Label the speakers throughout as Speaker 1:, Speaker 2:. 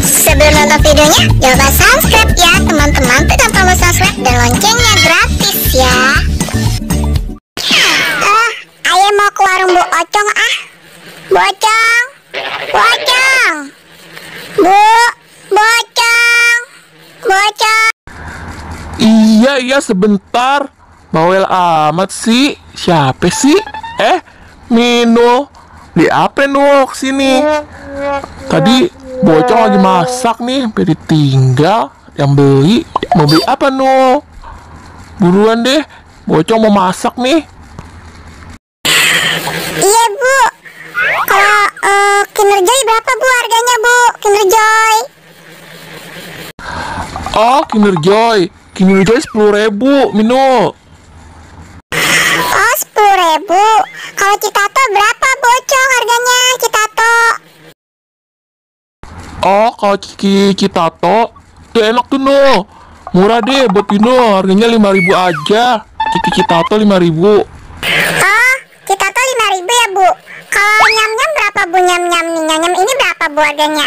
Speaker 1: Sebelum nonton videonya, jangan lupa subscribe ya teman-teman. Tekan tombol subscribe dan loncengnya gratis ya. Ayo mau ke warung Bu Ocong ah. Bu Ocong, Bu Ocong, Bu Ocong, Bu Ocong.
Speaker 2: Iya sebentar. Bawel amat sih. Siapa sih? Mino. Di apa nu kesini? Tadi Bocong lagi masak nih, sampai ditinggal. Yang beli, mau beli apa nu? Buruan deh, Bocong mau masak nih.
Speaker 1: Iya Bu. Kalau Kinder Joy berapa Bu harganya Bu? Kinder Joy.
Speaker 2: Oh, Kinder Joy 10.000, Mino.
Speaker 1: Oh 10.000. Kalau Citato berapa Bocong harganya Citato?
Speaker 2: Oh, kalau Citato tuh enak tuh no. Murah deh buat Mino, harganya 5.000 aja. Citato 5.000.
Speaker 1: Oh Citato 5.000 ya Bu. Kalau nyam-nyam berapa Bu? Nyam-nyam nih, nyam-nyam ini berapa Bu harganya?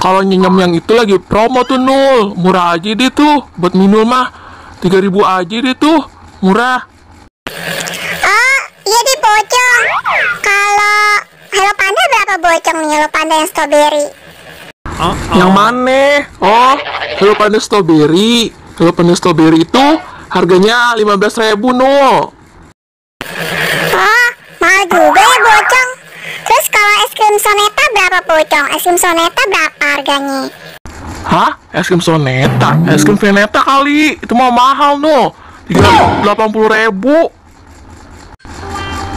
Speaker 2: Kalau nyam yang itu lagi promo tuh Nul, murah aja deh tuh. Buat Minul mah 3.000 aja deh tuh, murah.
Speaker 1: Oh iya deh Bocong. Kalau Hello Panda berapa Bocong nih? Hello Panda yang strawberry.
Speaker 2: Yang mana? Oh, Hello Panda strawberry. Hello Panda strawberry itu harganya 15.000 Nul.
Speaker 1: Oh mahal juga ya Bocong. Terus kalau es krim Soneta berapa Bocong? Es krim Soneta berapa harganya?
Speaker 2: Hah? Es krim Soneta? Es krim Veneta kali. Itu mah mahal no. 80.000.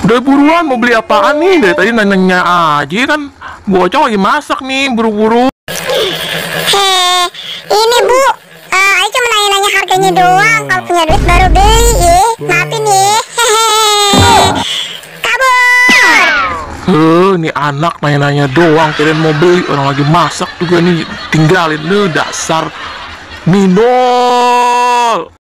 Speaker 2: Udah buruan, mau beli apaan nih? Dari tadi nanya aja kan. Bocong lagi masak nih, buru-buru.
Speaker 1: Ini Bu, Ayo cuma nanya-nanya harganya doang. Kalau punya duit baru beli ya. Maafin ya. Kabur.
Speaker 2: Nih anak nanya-nanya doang, kirain mau beli, orang lagi masak juga nih, tinggalin lu dasar Minol.